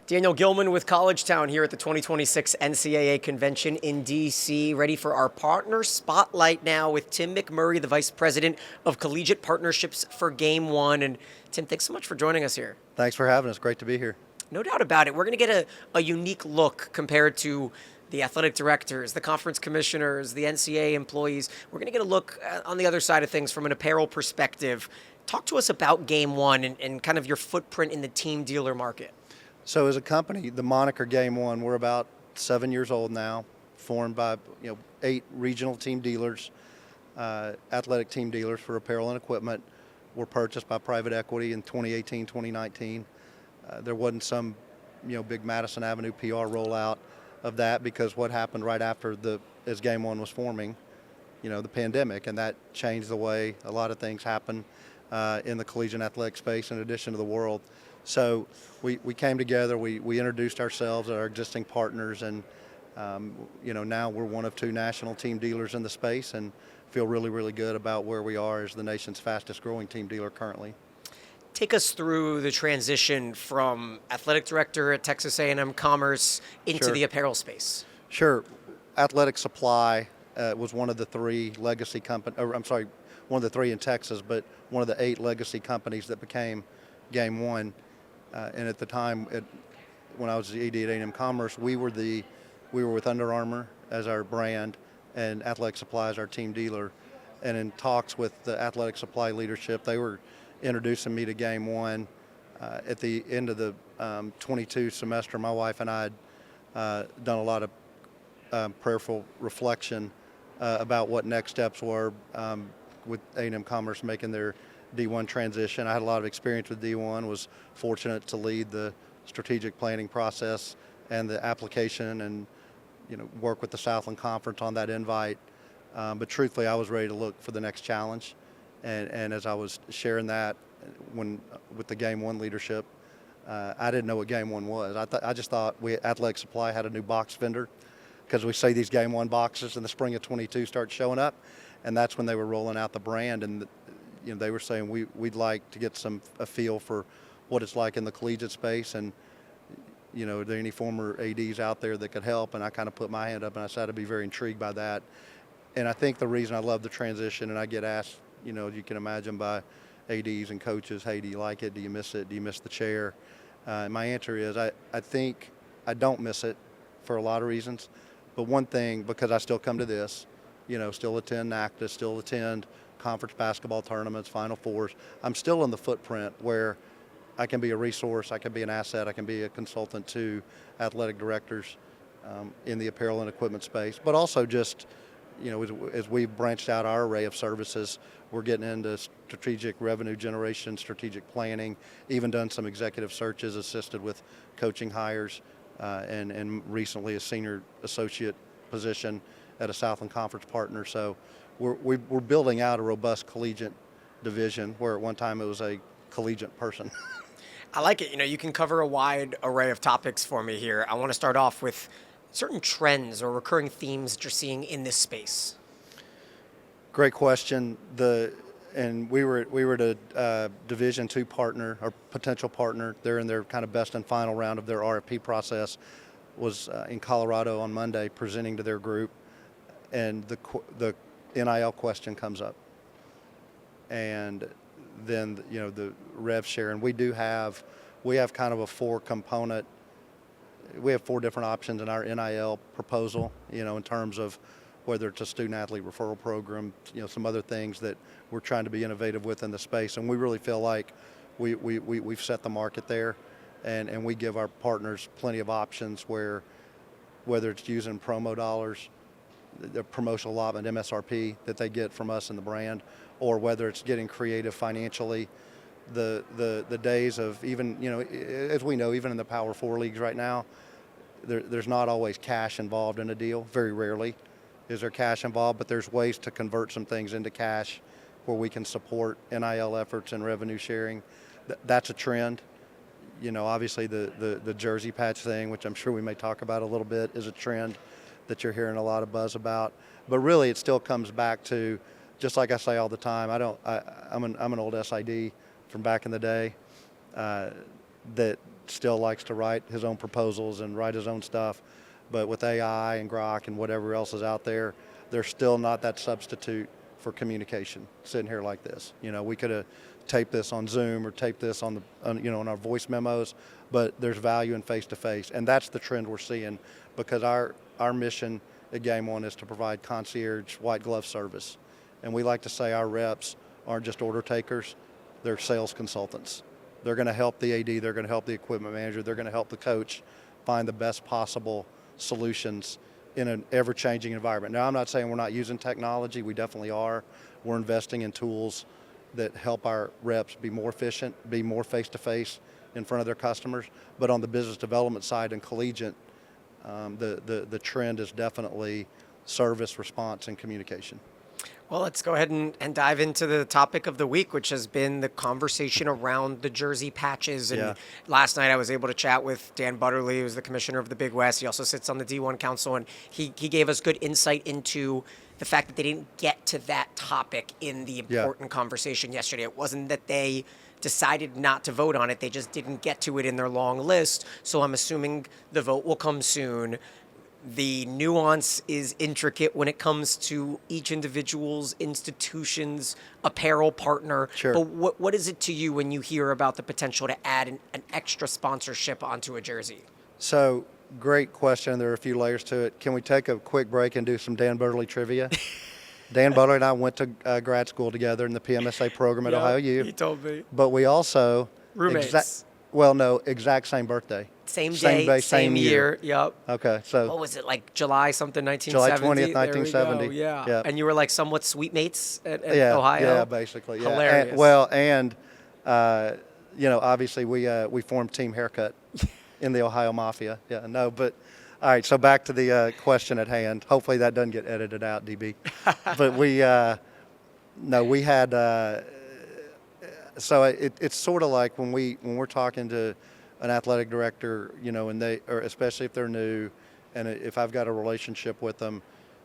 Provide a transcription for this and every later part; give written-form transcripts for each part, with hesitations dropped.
Daniel Gilman with College Town here at the 2026 NCAA Convention in D.C. Ready for our partner spotlight now with Tim McMurray, the Vice President of Collegiate Partnerships for Game 1. And Tim, thanks so much for joining us here. Thanks for having us. Great to be here. No doubt about it. We're going to get a unique look compared to the athletic directors, the conference commissioners, the NCAA employees. We're going to get a look on the other side of things from an apparel perspective. Talk to us about Game 1 and kind of your footprint in the team dealer market. So as a company, the moniker Game 1, we're about 7 years old now, formed by 8 regional team dealers, athletic team dealers for apparel and equipment. Were purchased by private equity in 2018, 2019. There wasn't some big Madison Avenue PR rollout of that because what happened right after as Game 1 was forming, the pandemic, and that changed the way a lot of things happen in the collegiate athletic space in addition to the world. So we came together, we introduced ourselves as our existing partners, and now we're one of 2 national team dealers in the space and feel really, really good about where we are as the nation's fastest growing team dealer currently. Take us through the transition from athletic director at Texas A&M-Commerce into the apparel space. Sure. Athletic Supply was one of the 3 legacy companies, one of the 3 in Texas, but one of the 8 legacy companies that became Game 1. And at the time, when I was the ED at A&M-Commerce, we were with Under Armour as our brand and Athletic Supply as our team dealer. And in talks with the Athletic Supply leadership, they were introducing me to Game 1. At the end of the 22 semester, my wife and I had done a lot of prayerful reflection about what next steps were with A&M-Commerce making their D1 transition. I had a lot of experience with D1, was fortunate to lead the strategic planning process and the application and work with the Southland Conference on that invite. But truthfully, I was ready to look for the next challenge. And as I was sharing that with the Game 1 leadership, I didn't know what Game 1 was. I just thought Athletic Supply had a new box vendor because we see these Game 1 boxes in the spring of 22 start showing up, and that's when they were rolling out the brand. And they were saying we'd like to get a feel for what it's like in the collegiate space, and are there any former ADs out there that could help? And I kind of put my hand up and I said I'd be very intrigued by that. And I think the reason I love the transition, and I get asked, you can imagine, by ADs and coaches, hey, do you like it? Do you miss it? Do you miss the chair? My answer is I think I don't miss it for a lot of reasons. But one thing, because I still come to this, still attend NACDA, still attend conference basketball tournaments, Final Fours. I'm still in the footprint where I can be a resource, I can be an asset, I can be a consultant to athletic directors in the apparel and equipment space. But also just, as we've branched out our array of services, we're getting into strategic revenue generation, strategic planning, even done some executive searches, assisted with coaching hires, and recently a senior associate position at a Southland Conference partner. So we're building out a robust collegiate division where at one time it was a collegiate person. I like it. You can cover a wide array of topics for me here. I want to start off with certain trends or recurring themes that you're seeing in this space. Great question. And we were at a Division II partner or potential partner. They're in their kind of best and final round of their RFP process. Was in Colorado on Monday presenting to their group, and the NIL question comes up, and then the rev share. And we have kind of a 4-component. We have 4 different options in our NIL proposal, in terms of whether it's a student-athlete referral program, some other things that we're trying to be innovative with in the space. And we really feel like we've set the market there, and we give our partners plenty of options where, whether it's using promo dollars, the promotional allotment, MSRP, that they get from us and the brand, or whether it's getting creative financially. The days of even, as we know, even in the Power 4 leagues right now, there's not always cash involved in a deal. Very rarely is there cash involved, but there's ways to convert some things into cash where we can support NIL efforts and revenue sharing. That's a trend. Obviously the jersey patch thing, which I'm sure we may talk about a little bit, is a trend that you're hearing a lot of buzz about. But really it still comes back to, just like I say all the time, I'm an old SID from back in the day, that still likes to write his own proposals and write his own stuff. But with AI and Grok and whatever else is out there, there's still not that substitute for communication sitting here like this. We could have taped this on Zoom or taped this on on our voice memos, but there's value in face-to-face. And that's the trend we're seeing, because our mission at Game One is to provide concierge white glove service. And we like to say our reps aren't just order takers, they're sales consultants. They're going to help the AD, they're going to help the equipment manager, they're going to help the coach find the best possible solutions in an ever-changing environment. Now, I'm not saying we're not using technology, we definitely are. We're investing in tools that help our reps be more efficient, be more face-to-face in front of their customers. But on the business development side and collegiate, the trend is definitely service, response, and communication. Well, let's go ahead and dive into the topic of the week, which has been the conversation around the jersey patches. And last night I was able to chat with Dan Butterly, who's the commissioner of the Big West. He also sits on the D1 Council, and he gave us good insight into the fact that they didn't get to that topic in the important conversation yesterday. It wasn't that they decided not to vote on it. They just didn't get to it in their long list. So I'm assuming the vote will come soon. The nuance is intricate when it comes to each individual's institution's apparel partner. Sure. But what is it to you when you hear about the potential to add an extra sponsorship onto a jersey? So, great question. There are a few layers to it. Can we take a quick break and do some Dan Butterly trivia? Dan Butterly and I went to grad school together in the PMSA program at Ohio U. He told me. But we also... Roommates. Exact same birthday. Same day, same year. Yep. Okay, so... What was it, like July something, 1970? July 20th, 1970. Yeah. Yep. And you were like somewhat sweet mates at Ohio? Yeah, basically. Yeah. Hilarious. Obviously we formed Team Haircut in the Ohio Mafia. Yeah, no, but... All right, so back to the question at hand. Hopefully that doesn't get edited out, DB. But we had... So it's sort of like when we're talking to an athletic director, and or especially if they're new, and if I've got a relationship with them,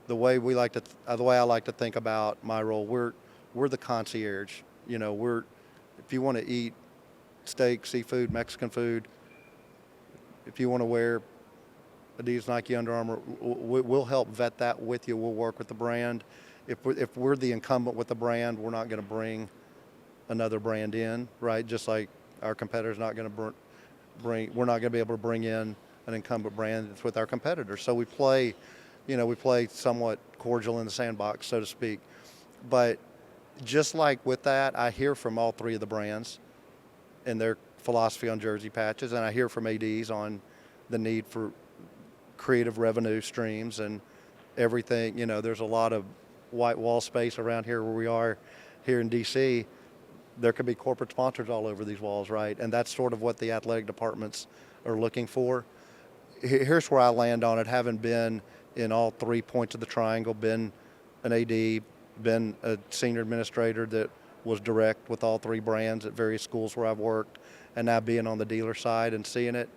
the way I like to think about my role, we're the concierge. If you want to eat steak, seafood, Mexican food, if you want to wear Adidas, Nike, Under Armour, we'll help vet that with you. We'll work with the brand. If we're the incumbent with the brand, we're not going to bring another brand in, right? Just like our competitor's not going to we're not going to be able to bring in an incumbent brand that's with our competitors. So we play somewhat cordial in the sandbox, so to speak. But just like with that, I hear from all three of the brands and their philosophy on jersey patches, and I hear from ADs on the need for creative revenue streams and everything. There's a lot of white wall space around here where we are here in DC. There could be corporate sponsors all over these walls, right? And that's sort of what the athletic departments are looking for. Here's where I land on it, having been in all 3 points of the triangle, been an AD, been a senior administrator that was direct with all three brands at various schools where I've worked, and now being on the dealer side and seeing it.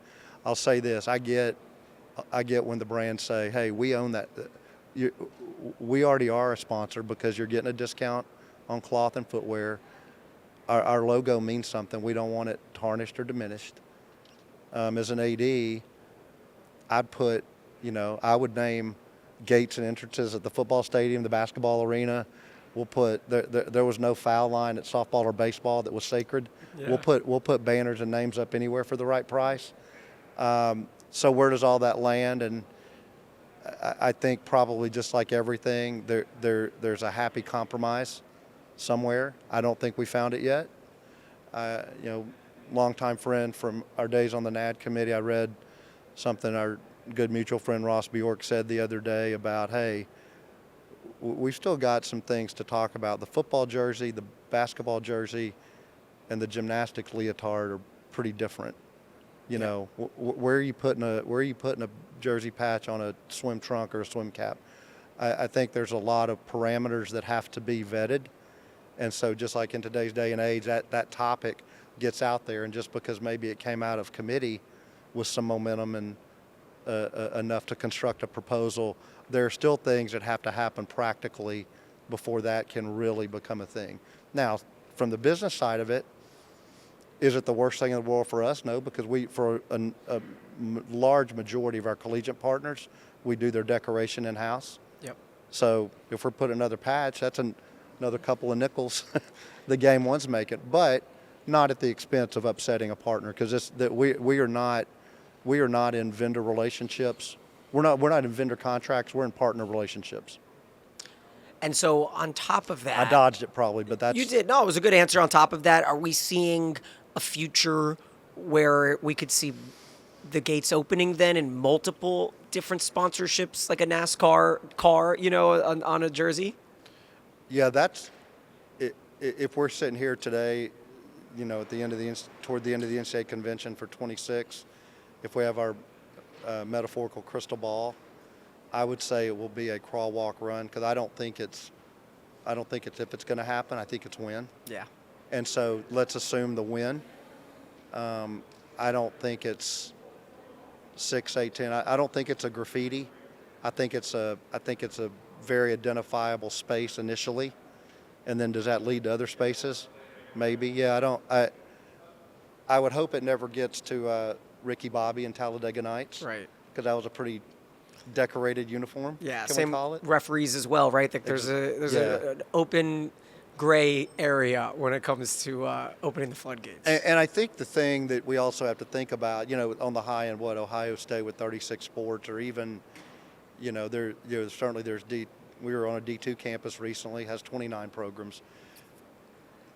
I'll say this, I get when the brands say, hey, we own that. We already are a sponsor because you're getting a discount on cloth and footwear. Our logo means something. We don't want it tarnished or diminished. As an AD, I would name gates and entrances at the football stadium, the basketball arena. We'll put there was no foul line at softball or baseball that was sacred. Yeah. We'll put banners and names up anywhere for the right price. So where does all that land? And I think probably just like everything, there's a happy compromise somewhere. I don't think we found it yet. Longtime friend from our days on the NAD committee, I read something our good mutual friend Ross Bjork said the other day about, hey, we've still got some things to talk about. The football jersey, the basketball jersey, and the gymnastics leotard are pretty different. Where are you putting a jersey patch on a swim trunk or a swim cap? I think there's a lot of parameters that have to be vetted. And so just like in today's day and age, that topic gets out there, and just because maybe it came out of committee with some momentum and enough to construct a proposal, there are still things that have to happen practically before that can really become a thing. Now, from the business side of it, Is it the worst thing in the world for us? No, because for a large majority of our collegiate partners, we do their decoration in-house. Yep. So if we're putting another patch, that's another couple of nickels the game one's making, but not at the expense of upsetting a partner, because we are not in vendor relationships. We're not in vendor contracts. We're in partner relationships. And so on top of that, I dodged it probably, but that's you did. No, it was a good answer. On top of that, are we seeing a future where we could see the gates opening then in multiple different sponsorships, like a NASCAR car, on a jersey? Yeah, that's it. If we're sitting here today, at the end of toward the end of the NCAA convention for 26, if we have our metaphorical crystal ball, I would say it will be a crawl, walk, run, because I don't think it's if it's going to happen. I think it's when. Yeah. And so let's assume the win. I don't think it's 6, 8, 10. I don't think it's a graffiti. I think it's a very identifiable space initially, and then does that lead to other spaces? Maybe. Yeah. I would hope it never gets to Ricky Bobby and Talladega Nights. Right. Because that was a pretty decorated uniform. Yeah. Can Same we call it? referees as well, right? Like there's an open gray area when it comes to opening the floodgates. And I think the thing that we also have to think about, on the high end, Ohio State with 36 sports, or even, certainly we were on a D2 campus recently, has 29 programs.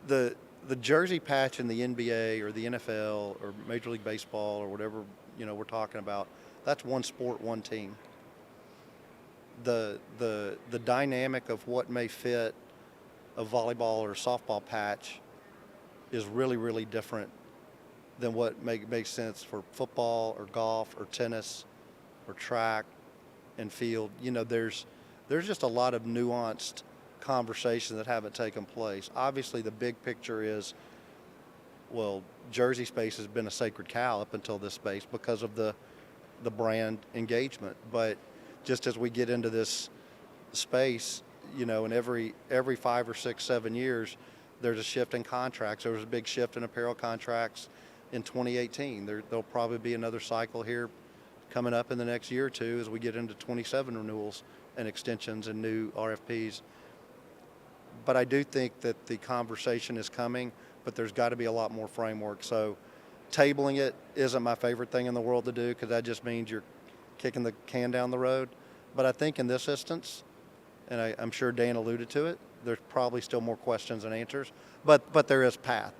The jersey patch in the NBA or the NFL or Major League Baseball or whatever, we're talking about, that's one sport, one team. The dynamic of what may fit a volleyball or softball patch is really, really different than what makes sense for football or golf or tennis or track and field. There's just a lot of nuanced conversations that haven't taken place. Obviously, the big picture is, jersey space has been a sacred cow up until this space because of the brand engagement. But just as we get into this space, in every 5 or 6, 7 years, there's a shift in contracts. There was a big shift in apparel contracts in 2018. There'll probably be another cycle here coming up in the next year or two as we get into 27 renewals and extensions and new RFPs. But I do think that the conversation is coming, but there's got to be a lot more framework. So tabling it isn't my favorite thing in the world to do, because that just means you're kicking the can down the road. But I think in this instance, and I'm sure Dan alluded to it, there's probably still more questions than answers, but there is path.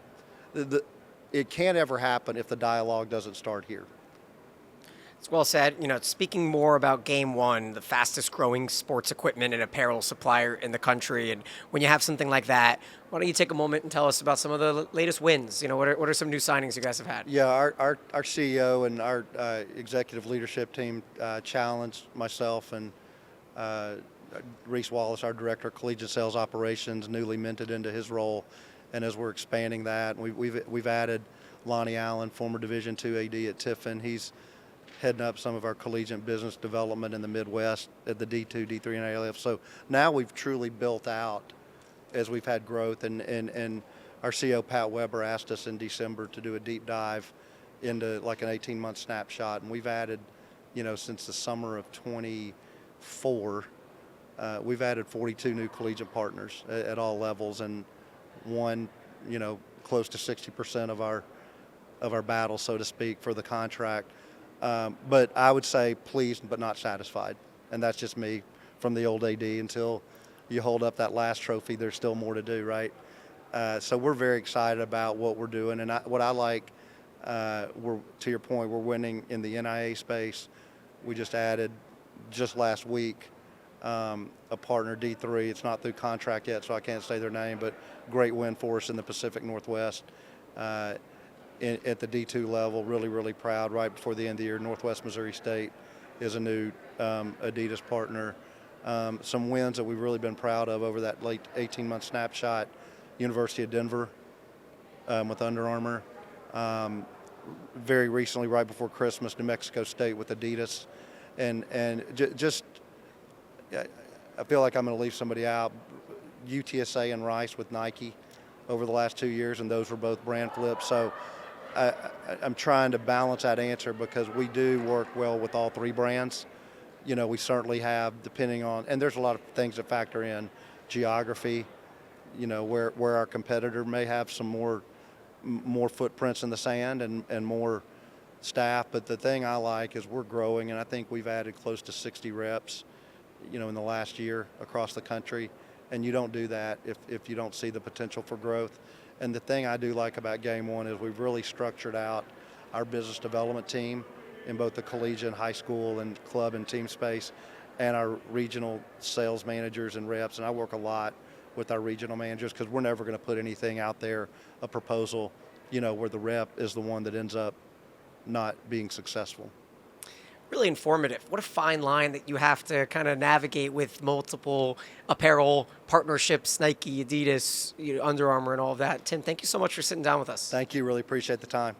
It can't ever happen if the dialogue doesn't start here. It's well said. Speaking more about Game One, the fastest growing sports equipment and apparel supplier in the country, and when you have something like that, why don't you take a moment and tell us about some of the latest wins? What are some new signings you guys have had? Yeah, our CEO and our executive leadership team challenged myself and Reese Wallace, our director of collegiate sales operations, newly minted into his role, and as we're expanding that, we've added Lonnie Allen, former Division II AD at Tiffin. He's heading up some of our collegiate business development in the Midwest at the D2, D3, and ALF. So now we've truly built out as we've had growth, and our CEO Pat Weber asked us in December to do a deep dive into like an 18-month snapshot, and we've added, since the summer of 24, we've added 42 new collegiate partners at all levels, and won, close to 60% of our battle, so to speak, for the contract. But I would say pleased but not satisfied, and that's just me from the old AD. Until you hold up that last trophy, there's still more to do, right? So we're very excited about what we're doing, and what I like, to your point, we're winning in the NIA space. We just added, just last week, a partner, D3. It's not through contract yet, so I can't say their name, but great win for us in the Pacific Northwest. At the D2 level, really, really proud. Right before the end of the year, Northwest Missouri State is a new Adidas partner. Some wins that we've really been proud of over that late 18-month snapshot: University of Denver with Under Armour. Very recently, right before Christmas, New Mexico State with Adidas. And just, I feel like I'm going to leave somebody out. UTSA and Rice with Nike over the last 2 years, and those were both brand flips. So I'm trying to balance that answer because we do work well with all three brands. We certainly have, depending on, and there's a lot of things that factor in geography, where our competitor may have some more footprints in the sand and more staff. But the thing I like is we're growing, and I think we've added close to 60 reps, in the last year across the country. And you don't do that if you don't see the potential for growth. And the thing I do like about Game One is we've really structured out our business development team in both the collegiate, high school, and club and team space, and our regional sales managers and reps. And I work a lot with our regional managers because we're never going to put anything out there, a proposal, where the rep is the one that ends up not being successful. Really informative. What a fine line that you have to kind of navigate with multiple apparel partnerships, Nike, Adidas, Under Armour, and all of that. Tim, thank you so much for sitting down with us. Thank you. Really appreciate the time.